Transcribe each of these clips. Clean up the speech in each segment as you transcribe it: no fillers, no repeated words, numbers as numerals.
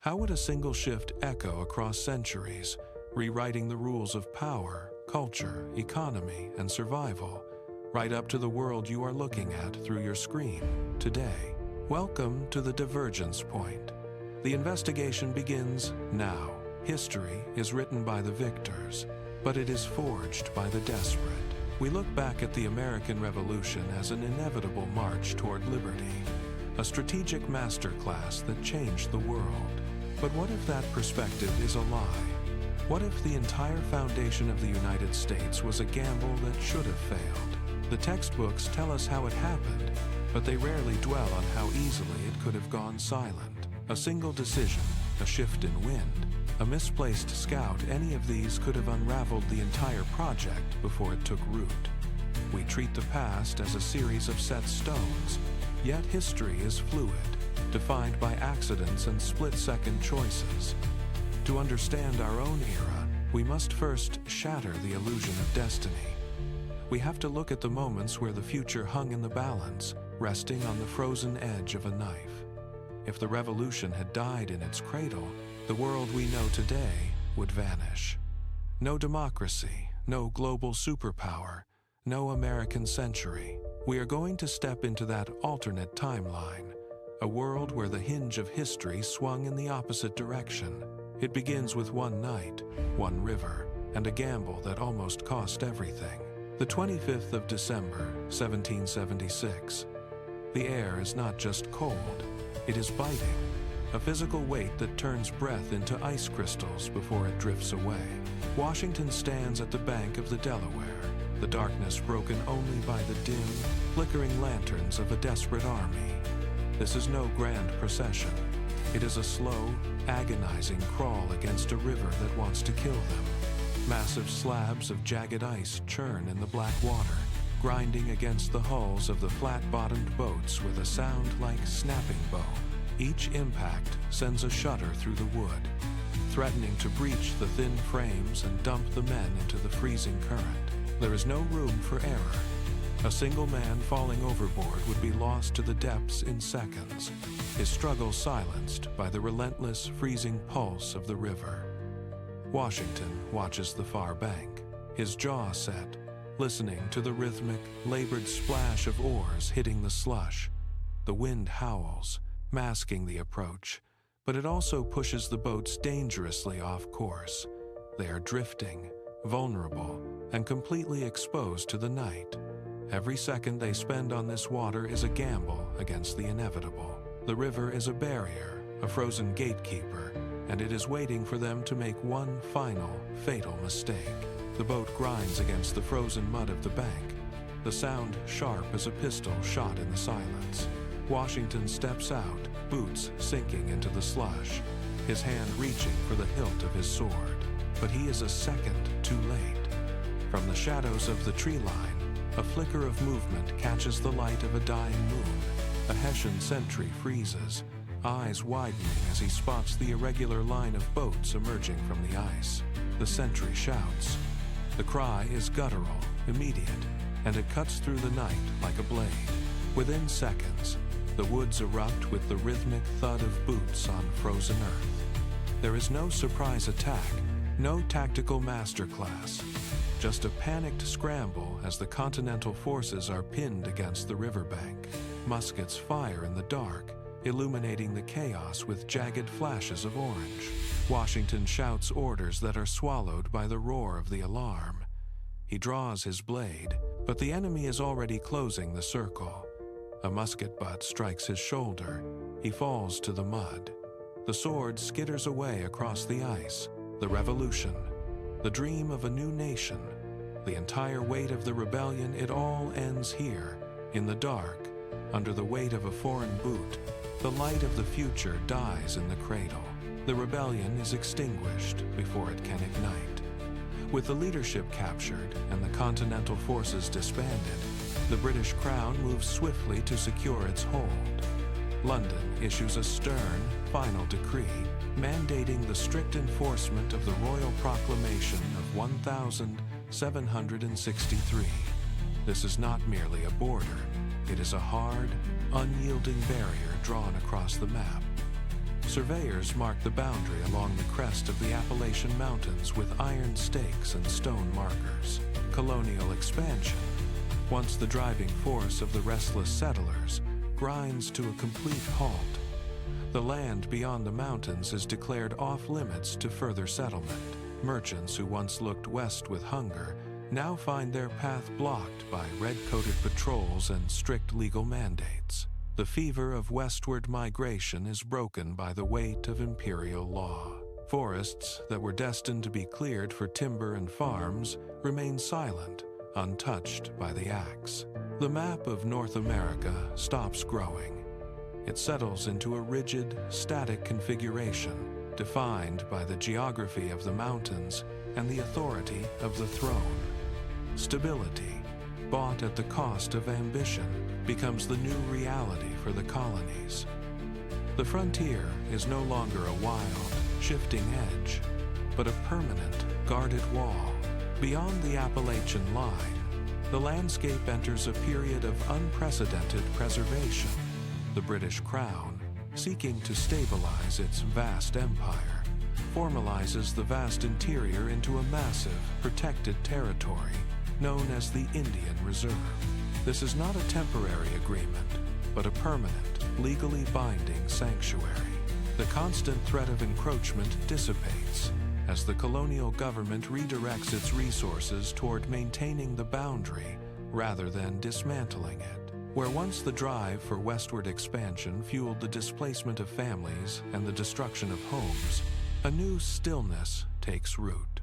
How would a single shift echo across centuries, rewriting the rules of power, culture, economy, and survival, right up to the world you are looking at through your screen today? Welcome to the Divergence Point. The investigation begins now. History is written by the victors, but it is forged by the desperate. We look back at the American Revolution as an inevitable march toward liberty, a strategic masterclass that changed the world. But what if that perspective is a lie? What if the entire foundation of the United States was a gamble that should have failed? The textbooks tell us how it happened, but they rarely dwell on how easily it could have gone silent. A single decision, a shift in wind, a misplaced scout, any of these could have unraveled the entire project before it took root. We treat the past as a series of set stones, yet history is fluid, defined by accidents and split-second choices. To understand our own era, we must first shatter the illusion of destiny. We have to look at the moments where the future hung in the balance, resting on the frozen edge of a knife. If the revolution had died in its cradle, the world we know today would vanish. No democracy, no global superpower, no American century. We are going to step into that alternate timeline, a world where the hinge of history swung in the opposite direction. It begins with one night, one river, and a gamble that almost cost everything. The 25th of December, 1776. The air is not just cold, it is biting, a physical weight that turns breath into ice crystals before it drifts away. Washington stands at the bank of the Delaware, the darkness broken only by the dim, flickering lanterns of a desperate army. This is no grand procession. It is a slow, agonizing crawl against a river that wants to kill them. Massive slabs of jagged ice churn in the black water, grinding against the hulls of the flat-bottomed boats with a sound like snapping bone. Each impact sends a shudder through the wood, threatening to breach the thin frames and dump the men into the freezing current. There is no room for error. A single man falling overboard would be lost to the depths in seconds, his struggle silenced by the relentless, freezing pulse of the river. Washington watches the far bank, his jaw set, listening to the rhythmic, labored splash of oars hitting the slush. The wind howls, masking the approach, but it also pushes the boats dangerously off course. They are drifting, vulnerable, and completely exposed to the night. Every second they spend on this water is a gamble against the inevitable. The river is a barrier, a frozen gatekeeper, and it is waiting for them to make one final, fatal mistake. The boat grinds against the frozen mud of the bank, the sound sharp as a pistol shot in the silence. Washington steps out, boots sinking into the slush, his hand reaching for the hilt of his sword. But he is a second too late. From the shadows of the tree line, a flicker of movement catches the light of a dying moon. A Hessian sentry freezes, eyes widening as he spots the irregular line of boats emerging from the ice. The sentry shouts. The cry is guttural, immediate, and it cuts through the night like a blade. Within seconds, the woods erupt with the rhythmic thud of boots on frozen earth. There is no surprise attack, no tactical masterclass, just a panicked scramble as the Continental forces are pinned against the riverbank. Muskets fire in the dark, illuminating the chaos with jagged flashes of orange. Washington shouts orders that are swallowed by the roar of the alarm. He draws his blade, but the enemy is already closing the circle. A musket butt strikes his shoulder. He falls to the mud. The sword skitters away across the ice. The revolution, the dream of a new nation, the entire weight of the rebellion, it all ends here, in the dark, under the weight of a foreign boot. The light of the future dies in the cradle. The rebellion is extinguished before it can ignite. With the leadership captured and the Continental forces disbanded, the British Crown moves swiftly to secure its hold. London issues a stern, final decree mandating the strict enforcement of the Royal Proclamation of 1763. This is not merely a border, it is a hard, unyielding barrier drawn across the map. Surveyors marked the boundary along the crest of the Appalachian Mountains with iron stakes and stone markers. Colonial expansion, once the driving force of the restless settlers, grinds to a complete halt. The land beyond the mountains is declared off-limits to further settlement. Merchants who once looked west with hunger now find their path blocked by red-coated patrols and strict legal mandates. The fever of westward migration is broken by the weight of imperial law. Forests that were destined to be cleared for timber and farms remain silent, untouched by the axe. The map of North America stops growing. It settles into a rigid, static configuration, defined by the geography of the mountains and the authority of the throne. Stability, bought at the cost of ambition, becomes the new reality for the colonies. The frontier is no longer a wild, shifting edge, but a permanent, guarded wall. Beyond the Appalachian line, the landscape enters a period of unprecedented preservation. The British Crown, seeking to stabilize its vast empire, formalizes the vast interior into a massive, protected territory known as the Indian Reserve. This is not a temporary agreement, but a permanent, legally binding sanctuary. The constant threat of encroachment dissipates as the colonial government redirects its resources toward maintaining the boundary rather than dismantling it. Where once the drive for westward expansion fueled the displacement of families and the destruction of homes, a new stillness takes root.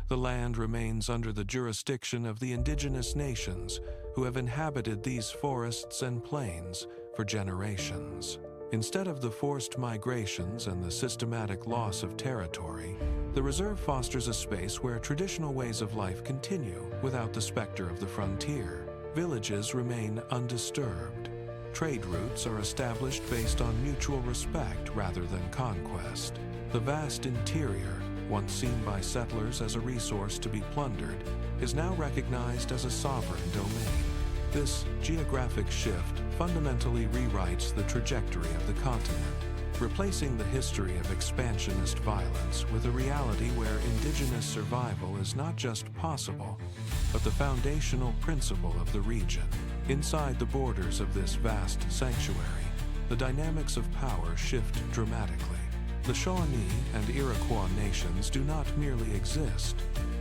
The land remains under the jurisdiction of the indigenous nations who have inhabited these forests and plains for generations. Instead of the forced migrations and the systematic loss of territory, the reserve fosters a space where traditional ways of life continue without the specter of the frontier. Villages remain undisturbed. Trade routes are established based on mutual respect rather than conquest. The vast interior, once seen by settlers as a resource to be plundered, is now recognized as a sovereign domain. This geographic shift fundamentally rewrites the trajectory of the continent, replacing the history of expansionist violence with a reality where indigenous survival is not just possible, but the foundational principle of the region. Inside the borders of this vast sanctuary, the dynamics of power shift dramatically. The Shawnee and Iroquois nations do not merely exist,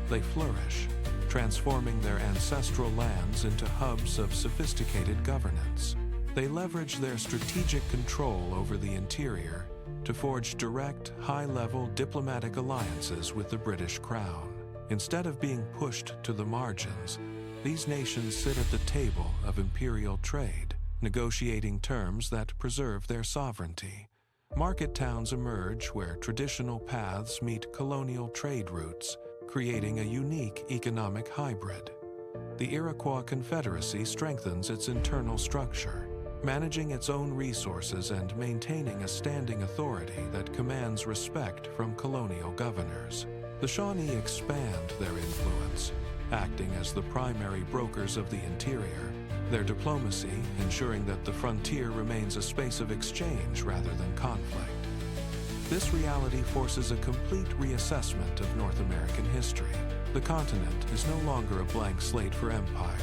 they flourish, transforming their ancestral lands into hubs of sophisticated governance. They leverage their strategic control over the interior to forge direct, high-level diplomatic alliances with the British Crown. Instead of being pushed to the margins, these nations sit at the table of imperial trade, negotiating terms that preserve their sovereignty. Market towns emerge where traditional paths meet colonial trade routes, creating a unique economic hybrid. The Iroquois Confederacy strengthens its internal structure, managing its own resources and maintaining a standing authority that commands respect from colonial governors. The Shawnee expand their influence, acting as the primary brokers of the interior, their diplomacy ensuring that the frontier remains a space of exchange rather than conflict. This reality forces a complete reassessment of North American history. The continent is no longer a blank slate for empire,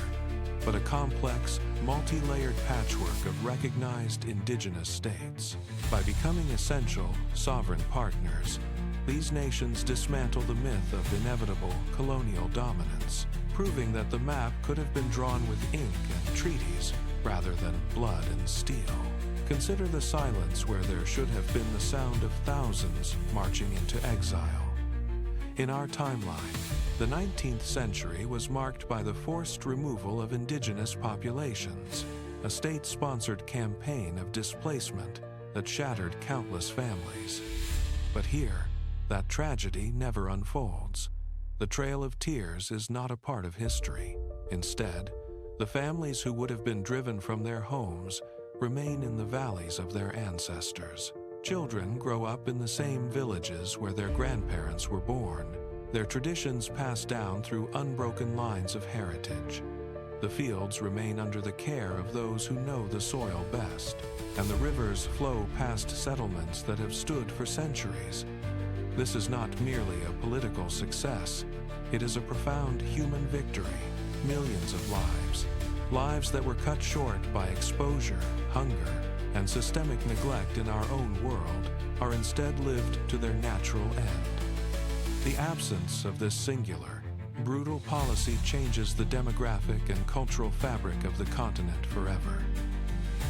but a complex, multi-layered patchwork of recognized indigenous states. By becoming essential, sovereign partners, these nations dismantle the myth of inevitable colonial dominance, proving that the map could have been drawn with ink and treaties rather than blood and steel. Consider the silence where there should have been the sound of thousands marching into exile. In our timeline, the 19th century was marked by the forced removal of indigenous populations, a state-sponsored campaign of displacement that shattered countless families. But here, that tragedy never unfolds. The Trail of Tears is not a part of history. Instead, the families who would have been driven from their homes remain in the valleys of their ancestors. Children grow up in the same villages where their grandparents were born, their traditions passed down through unbroken lines of heritage. The fields remain under the care of those who know the soil best, and the rivers flow past settlements that have stood for centuries. This is not merely a political success, it is a profound human victory. Millions of lives that were cut short by exposure, hunger, and systemic neglect in our own world, are instead lived to their natural end. The absence of this singular, brutal policy changes the demographic and cultural fabric of the continent forever.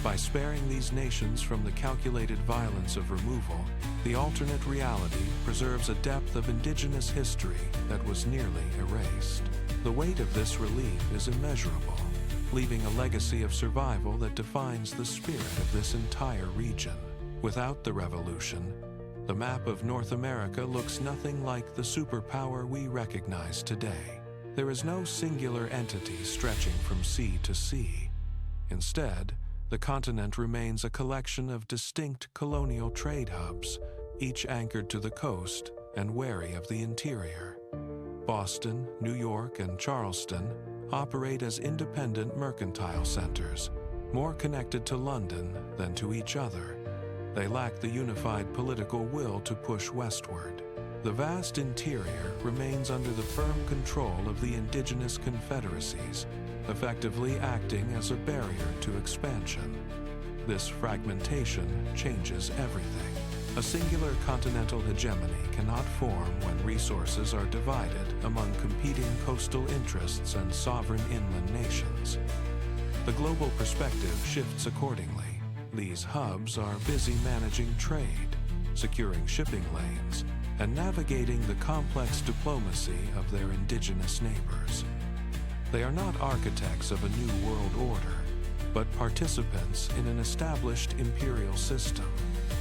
By sparing these nations from the calculated violence of removal, the alternate reality preserves a depth of indigenous history that was nearly erased. The weight of this relief is immeasurable, leaving a legacy of survival that defines the spirit of this entire region. Without the revolution, the map of North America looks nothing like the superpower we recognize today. There is no singular entity stretching from sea to sea. Instead, the continent remains a collection of distinct colonial trade hubs, each anchored to the coast and wary of the interior. Boston, New York, and Charleston operate as independent mercantile centers, more connected to London than to each other. They lack the unified political will to push westward. The vast interior remains under the firm control of the indigenous confederacies, effectively acting as a barrier to expansion. This fragmentation changes everything. A singular continental hegemony cannot form when resources are divided among competing coastal interests and sovereign inland nations. The global perspective shifts accordingly. These hubs are busy managing trade, securing shipping lanes, and navigating the complex diplomacy of their indigenous neighbors. They are not architects of a new world order, but participants in an established imperial system.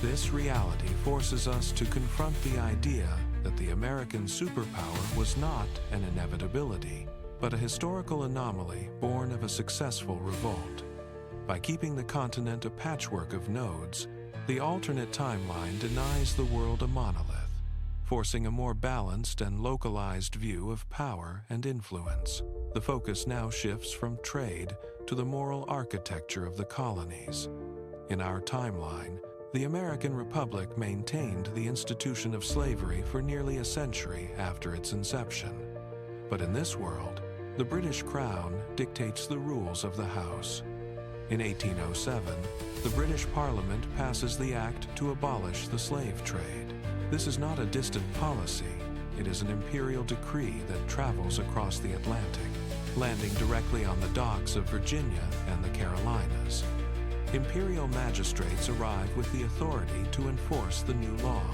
This reality forces us to confront the idea that the American superpower was not an inevitability, but a historical anomaly born of a successful revolt. By keeping the continent a patchwork of nodes, the alternate timeline denies the world a monolith, forcing a more balanced and localized view of power and influence. The focus now shifts from trade to the moral architecture of the colonies. In our timeline, the American Republic maintained the institution of slavery for nearly a century after its inception. But in this world, the British Crown dictates the rules of the House. In 1807, the British Parliament passes the act to abolish the slave trade. This is not a distant policy, it is an imperial decree that travels across the Atlantic, landing directly on the docks of Virginia and the Carolinas. Imperial magistrates arrive with the authority to enforce the new law.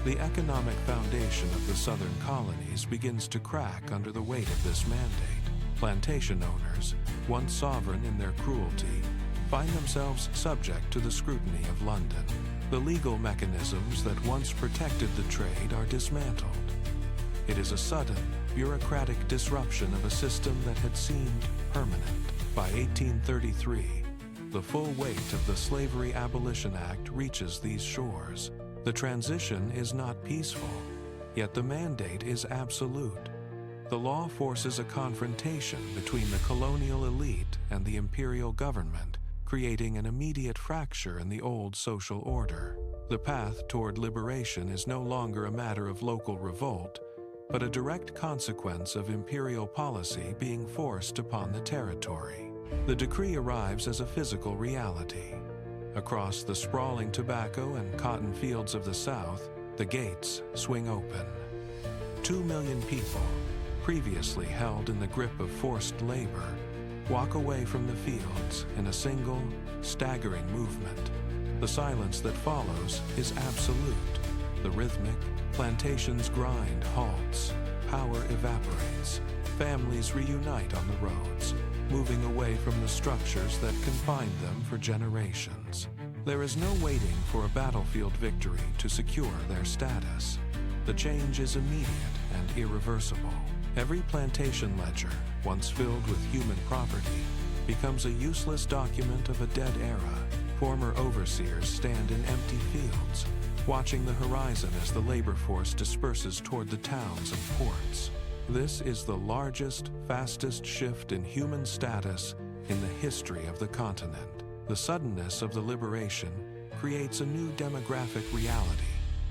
The economic foundation of the southern colonies begins to crack under the weight of this mandate. Plantation owners, once sovereign in their cruelty, find themselves subject to the scrutiny of London. The legal mechanisms that once protected the trade are dismantled. It is a sudden, bureaucratic disruption of a system that had seemed permanent. By 1833, the full weight of the Slavery Abolition Act reaches these shores. The transition is not peaceful, yet the mandate is absolute. The law forces a confrontation between the colonial elite and the imperial government, creating an immediate fracture in the old social order. The path toward liberation is no longer a matter of local revolt, but a direct consequence of imperial policy being forced upon the territory. The decree arrives as a physical reality. Across the sprawling tobacco and cotton fields of the South, the gates swing open. 2 million people, previously held in the grip of forced labor, walk away from the fields in a single, staggering movement. The silence that follows is absolute. The rhythmic, plantations grind halts, power evaporates, families reunite on the roads, moving away from the structures that confined them for generations. There is no waiting for a battlefield victory to secure their status. The change is immediate and irreversible. Every plantation ledger, once filled with human property, becomes a useless document of a dead era. Former overseers stand in empty fields, watching the horizon as the labor force disperses toward the towns and ports. This is the largest, fastest shift in human status in the history of the continent. The suddenness of the liberation creates a new demographic reality,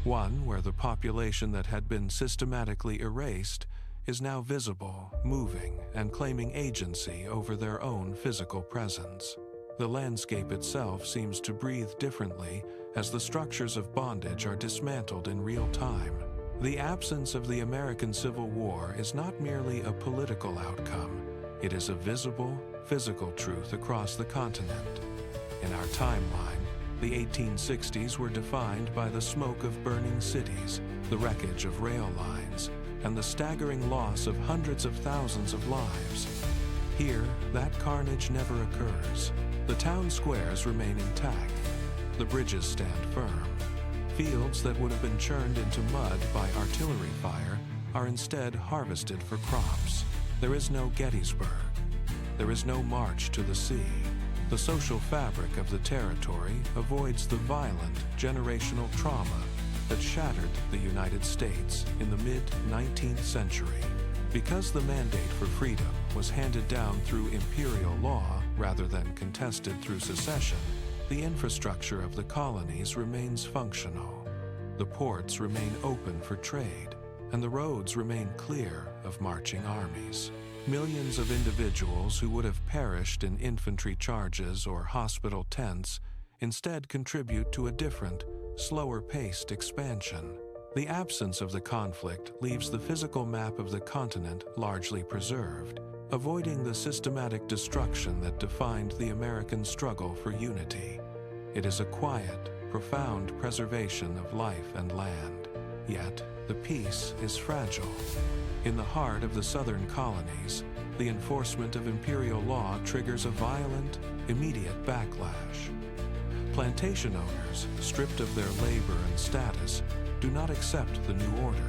one where the population that had been systematically erased is now visible, moving, and claiming agency over their own physical presence. The landscape itself seems to breathe differently as the structures of bondage are dismantled in real time. The absence of the American Civil War is not merely a political outcome, it is a visible, physical truth across the continent. In our timeline, the 1860s were defined by the smoke of burning cities, the wreckage of rail lines, and the staggering loss of hundreds of thousands of lives. Here, that carnage never occurs. The town squares remain intact. The bridges stand firm. Fields that would have been churned into mud by artillery fire are instead harvested for crops. There is no Gettysburg. There is no march to the sea. The social fabric of the territory avoids the violent generational trauma that shattered the United States in the mid-19th century. Because the mandate for freedom was handed down through imperial law rather than contested through secession, the infrastructure of the colonies remains functional. The ports remain open for trade, and the roads remain clear of marching armies. Millions of individuals who would have perished in infantry charges or hospital tents instead contribute to a different, slower-paced expansion. The absence of the conflict leaves the physical map of the continent largely preserved, avoiding the systematic destruction that defined the American struggle for unity. It is a quiet, profound preservation of life and land. Yet, the peace is fragile. In the heart of the southern colonies, the enforcement of imperial law triggers a violent, immediate backlash. Plantation owners, stripped of their labor and status, do not accept the new order.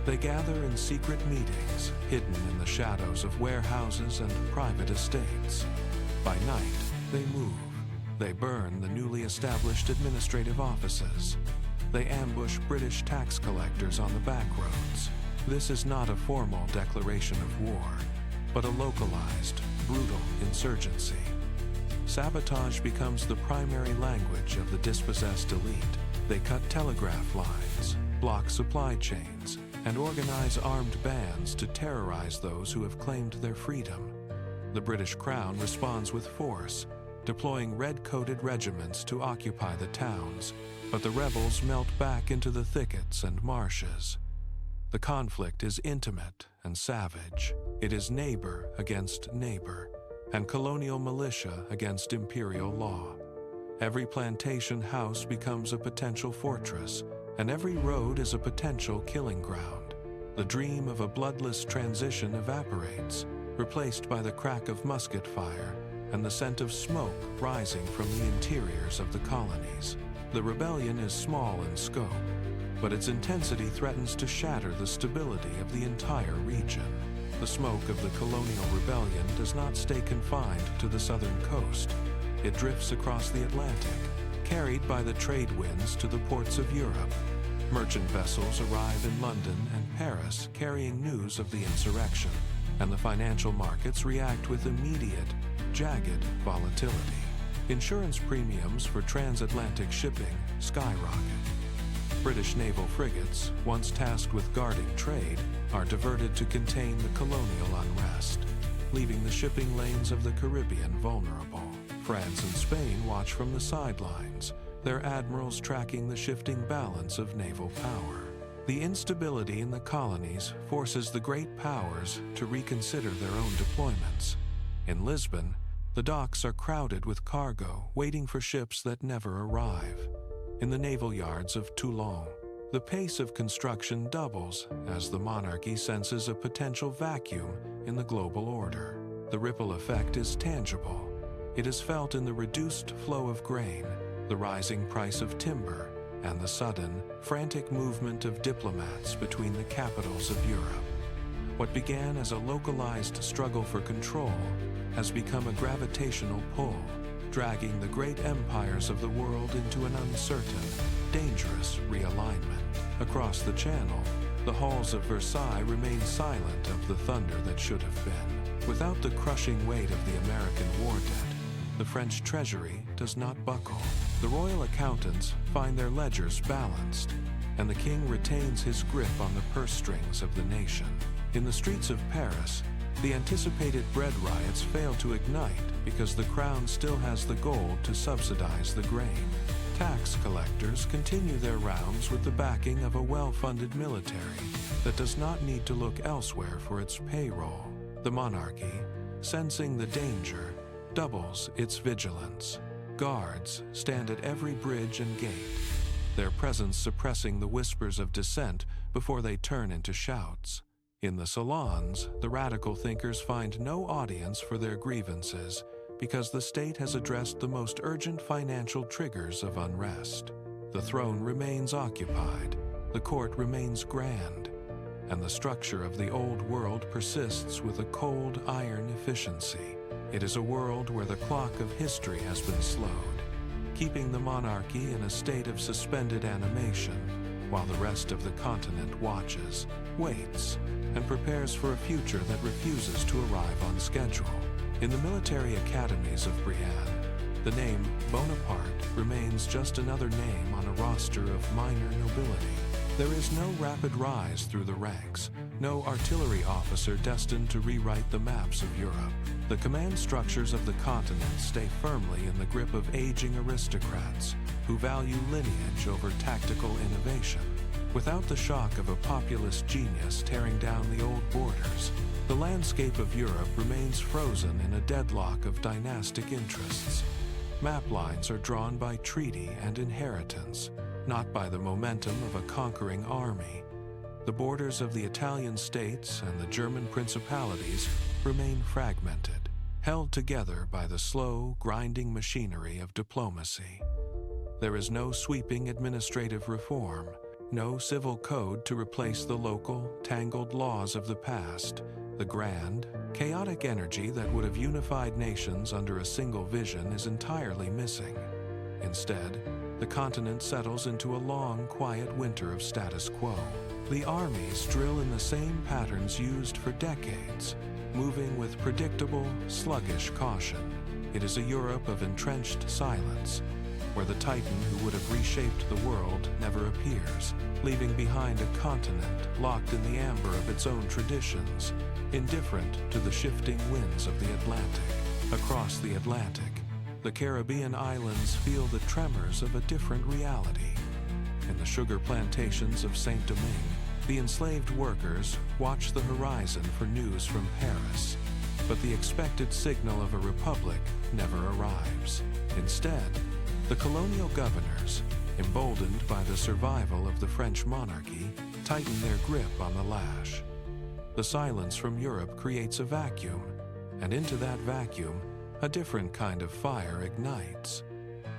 They gather in secret meetings, hidden in the shadows of warehouses and private estates. By night, they move. They burn the newly established administrative offices. They ambush British tax collectors on the back roads. This is not a formal declaration of war, but a localized, brutal insurgency. Sabotage becomes the primary language of the dispossessed elite. They cut telegraph lines, block supply chains, and organize armed bands to terrorize those who have claimed their freedom. The British Crown responds with force, deploying red-coated regiments to occupy the towns, but the rebels melt back into the thickets and marshes. The conflict is intimate and savage. It is neighbor against neighbor, and colonial militia against imperial law. Every plantation house becomes a potential fortress, and every road is a potential killing ground. The dream of a bloodless transition evaporates, replaced by the crack of musket fire and the scent of smoke rising from the interiors of the colonies. The rebellion is small in scope, but its intensity threatens to shatter the stability of the entire region. The smoke of the colonial rebellion does not stay confined to the southern coast. It drifts across the Atlantic, carried by the trade winds to the ports of Europe. Merchant vessels arrive in London and Paris carrying news of the insurrection, and the financial markets react with immediate, jagged volatility. Insurance premiums for transatlantic shipping skyrocket. British naval frigates, once tasked with guarding trade, are diverted to contain the colonial unrest, leaving the shipping lanes of the Caribbean vulnerable. France and Spain watch from the sidelines, their admirals tracking the shifting balance of naval power. The instability in the colonies forces the great powers to reconsider their own deployments. In Lisbon, the docks are crowded with cargo waiting for ships that never arrive. In the naval yards of Toulon, the pace of construction doubles as the monarchy senses a potential vacuum in the global order. The ripple effect is tangible. It is felt in the reduced flow of grain, the rising price of timber, and the sudden, frantic movement of diplomats between the capitals of Europe. What began as a localized struggle for control has become a gravitational pull, dragging the great empires of the world into an uncertain, dangerous realignment. Across the Channel, The halls of Versailles remain silent of the thunder that should have been. Without the crushing weight of the American war debt, the French treasury does not buckle. The royal accountants find their ledgers balanced, and the king retains his grip on the purse strings of the nation. In the streets of Paris, the anticipated bread riots fail to ignite because the crown still has the gold to subsidize the grain. Tax collectors continue their rounds with the backing of a well-funded military that does not need to look elsewhere for its payroll. The monarchy, sensing the danger, doubles its vigilance. Guards stand at every bridge and gate, their presence suppressing the whispers of dissent before they turn into shouts. In the salons, the radical thinkers find no audience for their grievances because the state has addressed the most urgent financial triggers of unrest. The throne remains occupied, the court remains grand, and the structure of the old world persists with a cold iron efficiency. It is a world where the clock of history has been slowed, keeping the monarchy in a state of suspended animation, while the rest of the continent watches, waits, and prepares for a future that refuses to arrive on schedule. In the military academies of Brienne, the name Bonaparte remains just another name on a roster of minor nobility. There is no rapid rise through the ranks, no artillery officer destined to rewrite the maps of Europe. The command structures of the continent stay firmly in the grip of aging aristocrats who value lineage over tactical innovation. Without the shock of a populist genius tearing down the old borders, the landscape of Europe remains frozen in a deadlock of dynastic interests. Map lines are drawn by treaty and inheritance, not by the momentum of a conquering army. The borders of the Italian states and the German principalities remain fragmented, held together by the slow, grinding machinery of diplomacy. There is no sweeping administrative reform, no civil code to replace the local, tangled laws of the past. The grand, chaotic energy that would have unified nations under a single vision is entirely missing. Instead, the continent settles into a long, quiet winter of status quo. The armies drill in the same patterns used for decades, moving with predictable, sluggish caution. It is a Europe of entrenched silence, where the titan who would have reshaped the world never appears, leaving behind a continent locked in the amber of its own traditions, indifferent to the shifting winds of the Atlantic. Across the Atlantic, the Caribbean islands feel the tremors of a different reality. In the sugar plantations of Saint-Domingue, the enslaved workers watch the horizon for news from Paris, but the expected signal of a republic never arrives. Instead, the colonial governors, emboldened by the survival of the French monarchy, tighten their grip on the lash. The silence from Europe creates a vacuum, and into that vacuum, a different kind of fire ignites.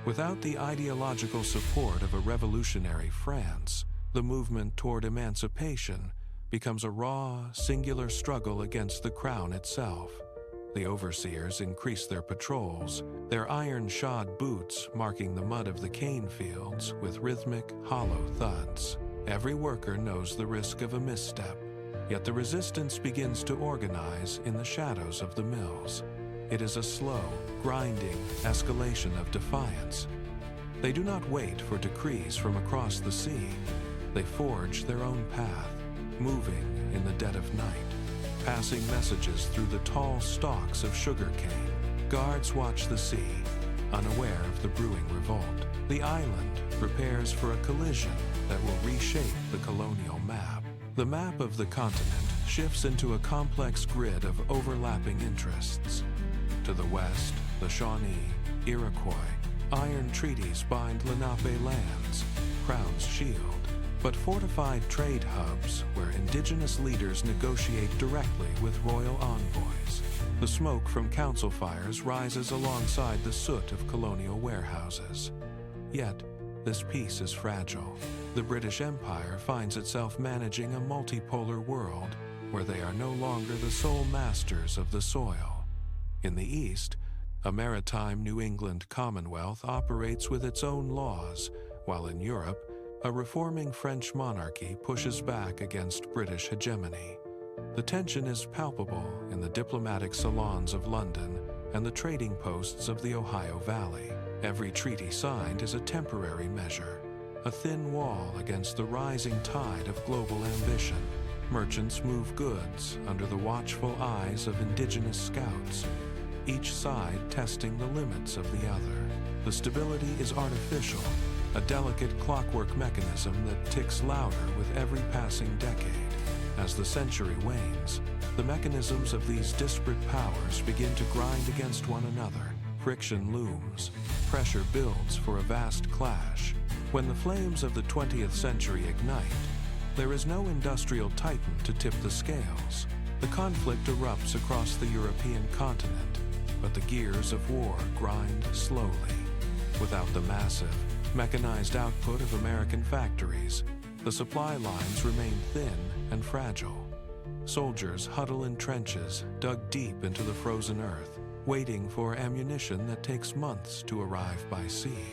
Without the ideological support of a revolutionary France, the movement toward emancipation becomes a raw, singular struggle against the crown itself. The overseers increase their patrols, their iron-shod boots marking the mud of the cane fields with rhythmic, hollow thuds. Every worker knows the risk of a misstep, yet the resistance begins to organize in the shadows of the mills. It is a slow, grinding escalation of defiance. They do not wait for decrees from across the sea. They forge their own path, moving in the dead of night, passing messages through the tall stalks of sugarcane. Guards watch the sea, unaware of the brewing revolt. The island prepares for a collision that will reshape the colonial map. The map of the continent shifts into a complex grid of overlapping interests. To the west, the Shawnee, Iroquois, iron treaties bind Lenape lands, Crown's shield, but fortified trade hubs where indigenous leaders negotiate directly with royal envoys. The smoke from council fires rises alongside the soot of colonial warehouses. Yet, this peace is fragile. The British Empire finds itself managing a multipolar world where they are no longer the sole masters of the soil. In the East, a maritime New England Commonwealth operates with its own laws, while in Europe, A reforming French monarchy pushes back against British hegemony. The tension is palpable in the diplomatic salons of London and the trading posts of the Ohio Valley. Every treaty signed is a temporary measure, a thin wall against the rising tide of global ambition. Merchants move goods under the watchful eyes of indigenous scouts, each side testing the limits of the other. The stability is artificial, a delicate clockwork mechanism that ticks louder with every passing decade. As the century wanes, the mechanisms of these disparate powers begin to grind against one another. Friction looms, pressure builds for a vast clash. When the flames of the 20th century ignite, there is no industrial titan to tip the scales. The conflict erupts across the European continent, but the gears of war grind slowly. Without the massive, mechanized output of American factories, the supply lines remain thin and fragile. Soldiers huddle in trenches dug deep into the frozen earth, waiting for ammunition that takes months to arrive by sea.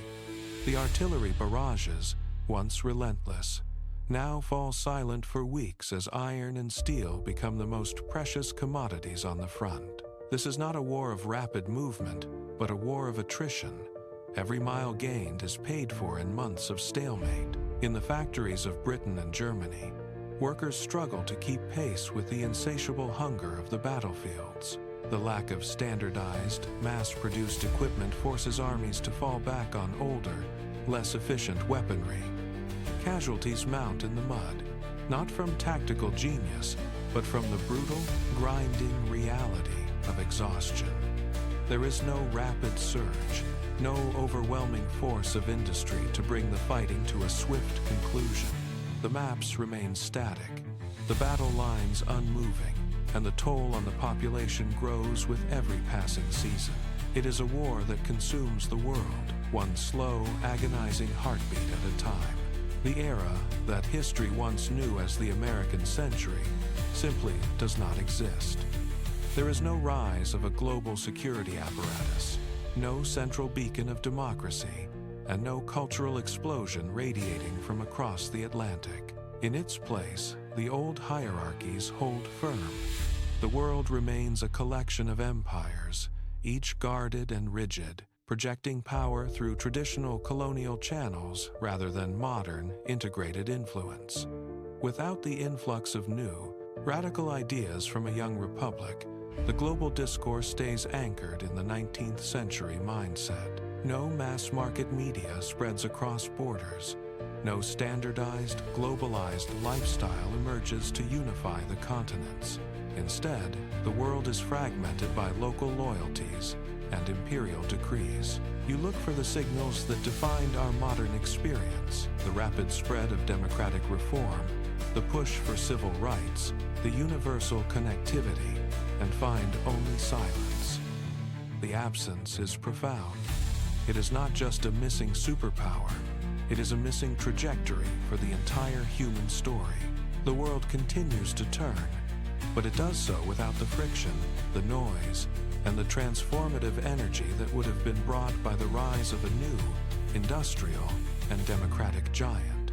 The artillery barrages, once relentless, now fall silent for weeks as iron and steel become the most precious commodities on the front. This is not a war of rapid movement, but a war of attrition. Every mile gained is paid for in months of stalemate. In the factories of Britain and Germany, workers struggle to keep pace with the insatiable hunger of the battlefields. The lack of standardized, mass-produced equipment forces armies to fall back on older, less efficient weaponry. Casualties mount in the mud, not from tactical genius, but from the brutal, grinding reality of exhaustion. There is no rapid surge, no overwhelming force of industry to bring the fighting to a swift conclusion. The maps remain static, the battle lines unmoving, and the toll on the population grows with every passing season. It is a war that consumes the world, one slow, agonizing heartbeat at a time. The era that history once knew as the American century simply does not exist. There is no rise of a global security apparatus, no central beacon of democracy, and no cultural explosion radiating from across the Atlantic. In its place, the old hierarchies hold firm. The world remains a collection of empires, each guarded and rigid, projecting power through traditional colonial channels rather than modern, integrated influence. Without the influx of new, radical ideas from a young republic, the global discourse stays anchored in the 19th century mindset. No mass-market media spreads across borders. No standardized, globalized lifestyle emerges to unify the continents. Instead, the world is fragmented by local loyalties and imperial decrees. You look for the signals that defined our modern experience: the rapid spread of democratic reform, the push for civil rights, the universal connectivity, and find only silence. The absence is profound. It is not just a missing superpower, it is a missing trajectory for the entire human story. The world continues to turn, but it does so without the friction, the noise, and the transformative energy that would have been brought by the rise of a new, industrial, and democratic giant.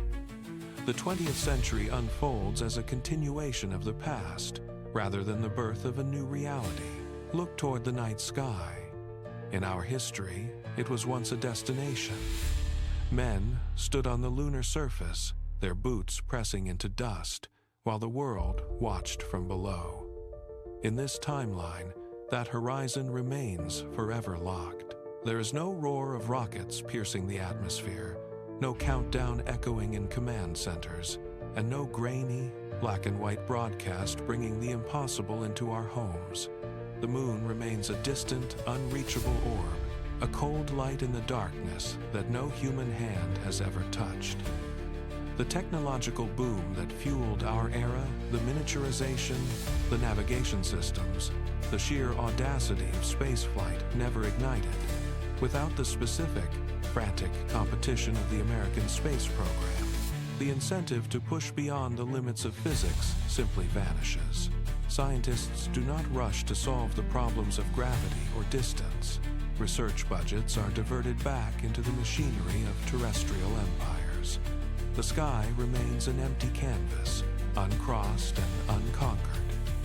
The 20th century unfolds as a continuation of the past, rather than the birth of a new reality. Look toward the night sky. In our history, it was once a destination. Men stood on the lunar surface, their boots pressing into dust, while the world watched from below. In this timeline, that horizon remains forever locked. There is no roar of rockets piercing the atmosphere, no countdown echoing in command centers, and no grainy, black and white broadcast bringing the impossible into our homes. The moon remains a distant, unreachable orb, a cold light in the darkness that no human hand has ever touched. The technological boom that fueled our era, the miniaturization, the navigation systems, the sheer audacity of spaceflight never ignited. Without the specific, frantic competition of the American space program, the incentive to push beyond the limits of physics simply vanishes. Scientists do not rush to solve the problems of gravity or distance. Research budgets are diverted back into the machinery of terrestrial empires. the sky remains an empty canvas, uncrossed and unconquered.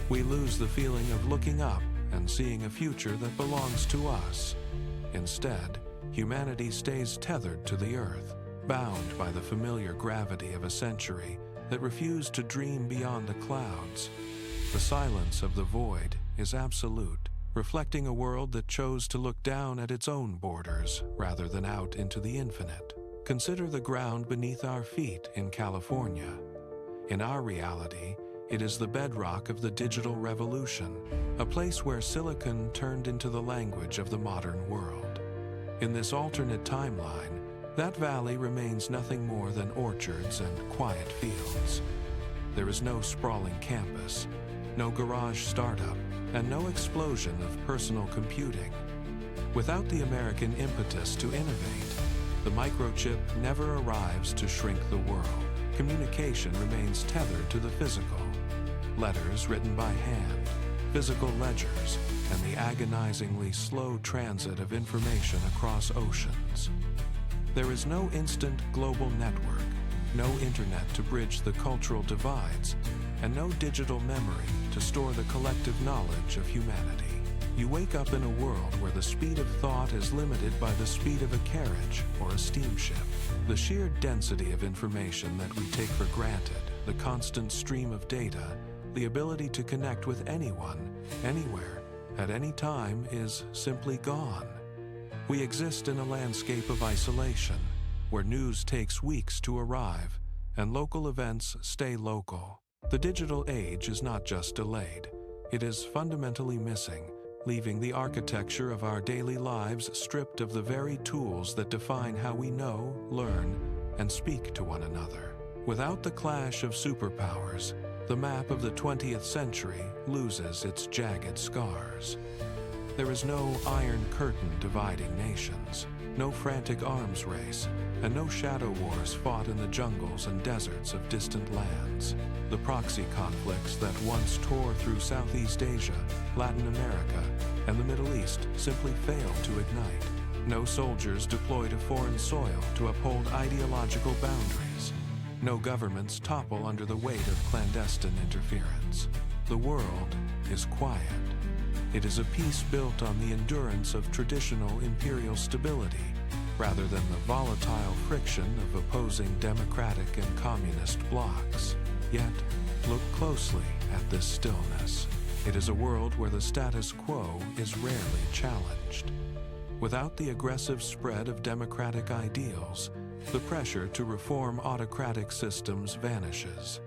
We lose the feeling of looking up and seeing a future that belongs to us. Instead, humanity stays tethered to the earth, bound by the familiar gravity of a century that refused to dream beyond the clouds. The silence of the void is absolute, reflecting a world that chose to look down at its own borders rather than out into the infinite. Consider the ground beneath our feet in California. In our reality, it is the bedrock of the digital revolution, a place where silicon turned into the language of the modern world. In this alternate timeline, that valley remains nothing more than orchards and quiet fields. There is no sprawling campus, no garage startup, and no explosion of personal computing. Without the American impetus to innovate, the microchip never arrives to shrink the world. Communication remains tethered to the physical. Letters written by hand, physical ledgers, and the agonizingly slow transit of information across oceans. There is no instant global network, no internet to bridge the cultural divides, and no digital memory to store the collective knowledge of humanity. You wake up in a world where the speed of thought is limited by the speed of a carriage or a steamship. The sheer density of information that we take for granted, the constant stream of data, the ability to connect with anyone, anywhere, at any time is simply gone. We exist in a landscape of isolation, where news takes weeks to arrive, and local events stay local. The digital age is not just delayed, it is fundamentally missing, leaving the architecture of our daily lives stripped of the very tools that define how we know, learn, and speak to one another. Without the clash of superpowers, the map of the 20th century loses its jagged scars. There is no iron curtain dividing nations, no frantic arms race, and no shadow wars fought in the jungles and deserts of distant lands. The proxy conflicts that once tore through Southeast Asia, Latin America, and the Middle East simply failed to ignite. No soldiers deploy to foreign soil to uphold ideological boundaries. No governments topple under the weight of clandestine interference. The world is quiet. It is a peace built on the endurance of traditional imperial stability, rather than the volatile friction of opposing democratic and communist blocs. Yet, look closely at this stillness. It is a world where the status quo is rarely challenged. Without the aggressive spread of democratic ideals, the pressure to reform autocratic systems vanishes.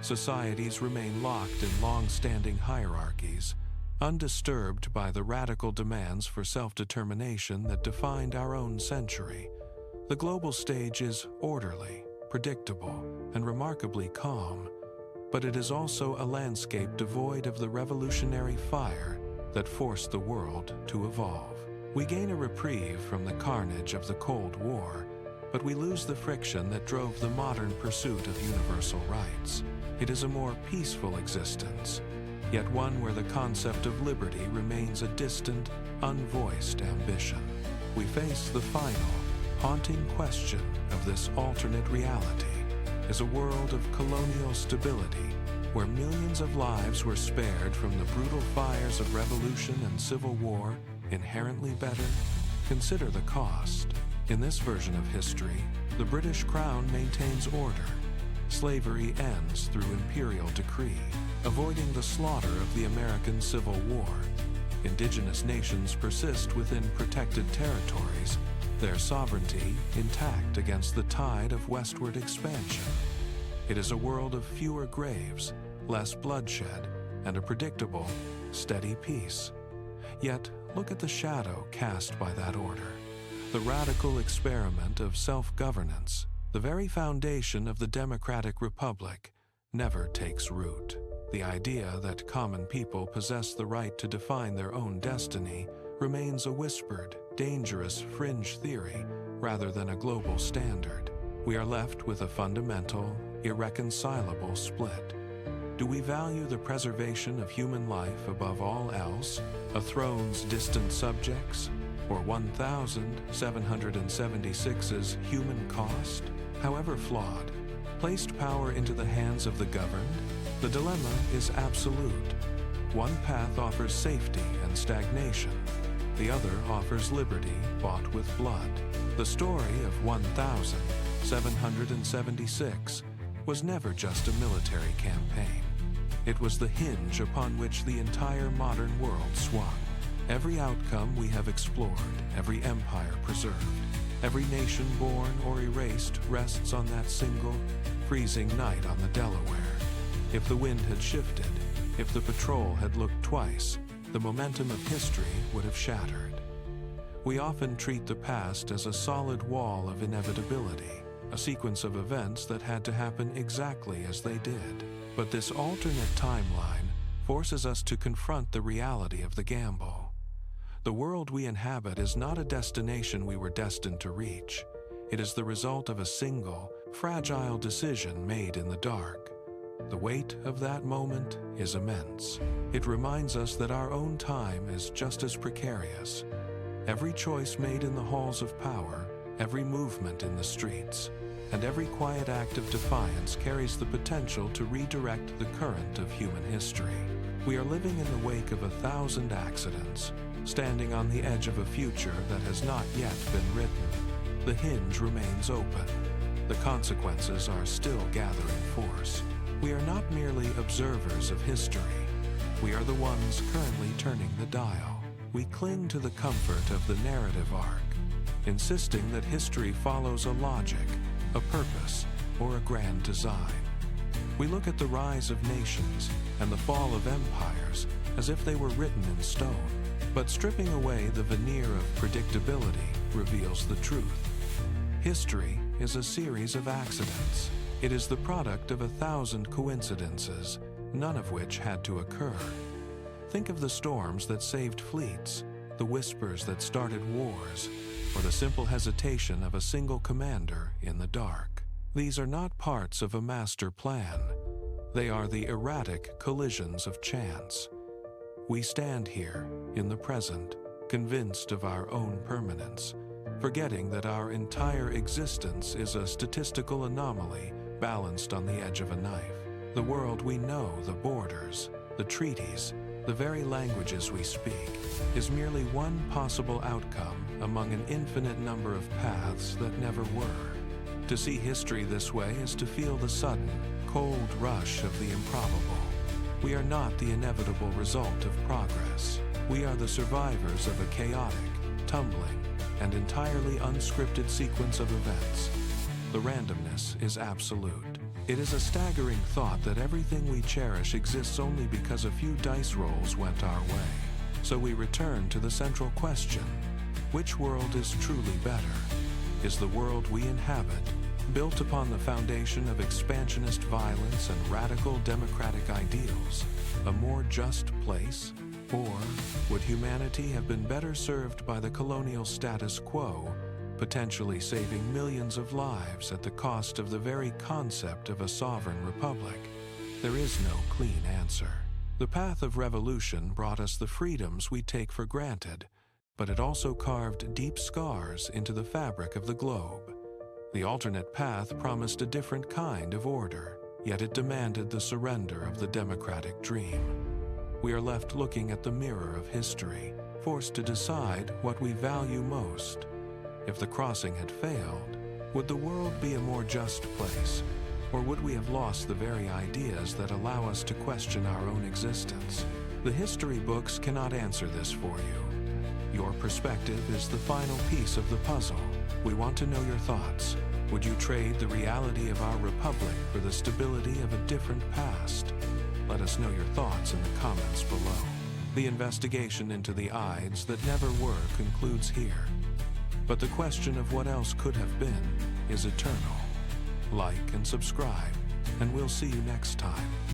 Societies remain locked in long-standing hierarchies, undisturbed by the radical demands for self-determination that defined our own century. The global stage is orderly, predictable, and remarkably calm, but it is also a landscape devoid of the revolutionary fire that forced the world to evolve. We gain a reprieve from the carnage of the Cold War, but we lose the friction that drove the modern pursuit of universal rights. It is a more peaceful existence, yet one where the concept of liberty remains a distant, unvoiced ambition. We face the final, haunting question of this alternate reality. Is a world of colonial stability, where millions of lives were spared from the brutal fires of revolution and civil war, inherently better? Consider the cost. In this version of history, the British Crown maintains order. Slavery ends through imperial decree, avoiding the slaughter of the American Civil War. Indigenous nations persist within protected territories, their sovereignty intact against the tide of westward expansion. It is a world of fewer graves, less bloodshed, and a predictable, steady peace. Yet, look at the shadow cast by that order. The radical experiment of self-governance, the very foundation of the democratic republic, never takes root. The idea that common people possess the right to define their own destiny remains a whispered, dangerous fringe theory rather than a global standard. We are left with a fundamental, irreconcilable split. Do we value the preservation of human life above all else, a throne's distant subjects, or 1,776's human cost? However flawed, Placed power into the hands of the governed, the dilemma is absolute. One path offers safety and stagnation. The other offers liberty bought with blood. The story of 1776 was never just a military campaign. It was the hinge upon which the entire modern world swung. Every outcome we have explored, every empire preserved, every nation born or erased rests on that single, freezing night on the Delaware. If the wind had shifted, if the patrol had looked twice, the momentum of history would have shattered. We often treat the past as a solid wall of inevitability, a sequence of events that had to happen exactly as they did. But this alternate timeline forces us to confront the reality of the gamble. The world we inhabit is not a destination we were destined to reach. It is the result of a single, fragile decision made in the dark. The weight of that moment is immense. It reminds us that our own time is just as precarious. Every choice made in the halls of power, every movement in the streets, and every quiet act of defiance carries the potential to redirect the current of human history. We are living in the wake of 1,000 accidents, standing on the edge of a future that has not yet been written. The hinge remains open. The consequences are still gathering force. We are not merely observers of history. We are the ones currently turning the dial. We cling to the comfort of the narrative arc, insisting that history follows a logic, a purpose, or a grand design. We look at the rise of nations and the fall of empires as if they were written in stone, but stripping away the veneer of predictability reveals the truth. History is a series of accidents. It is the product of 1,000 coincidences, none of which had to occur. Think of the storms that saved fleets, the whispers that started wars, or the simple hesitation of a single commander in the dark. These are not parts of a master plan. They are the erratic collisions of chance. We stand here, in the present, convinced of our own permanence, forgetting that our entire existence is a statistical anomaly balanced on the edge of a knife. The world we know, the borders, the treaties, the very languages we speak, is merely one possible outcome among an infinite number of paths that never were. To see history this way is to feel the sudden, cold rush of the improbable. We are not the inevitable result of progress. We are the survivors of a chaotic, tumbling, and entirely unscripted sequence of events. The randomness is absolute. It is a staggering thought that everything we cherish exists only because a few dice rolls went our way. So we return to the central question: which world is truly better? Is the world we inhabit, built upon the foundation of expansionist violence and radical democratic ideals, a more just place? Or would humanity have been better served by the colonial status quo, potentially saving millions of lives at the cost of the very concept of a sovereign republic? There is no clean answer. The path of revolution brought us the freedoms we take for granted, but it also carved deep scars into the fabric of the globe. The alternate path promised a different kind of order, yet it demanded the surrender of the democratic dream. We are left looking at the mirror of history, forced to decide what we value most. If the crossing had failed, would the world be a more just place? Or would we have lost the very ideas that allow us to question our own existence? The history books cannot answer this for you. Your perspective is the final piece of the puzzle. We want to know your thoughts. Would you trade the reality of our republic for the stability of a different past? Let us know your thoughts in the comments below. The investigation into the Ides that never were concludes here. But the question of what else could have been is eternal. Like and subscribe, and we'll see you next time.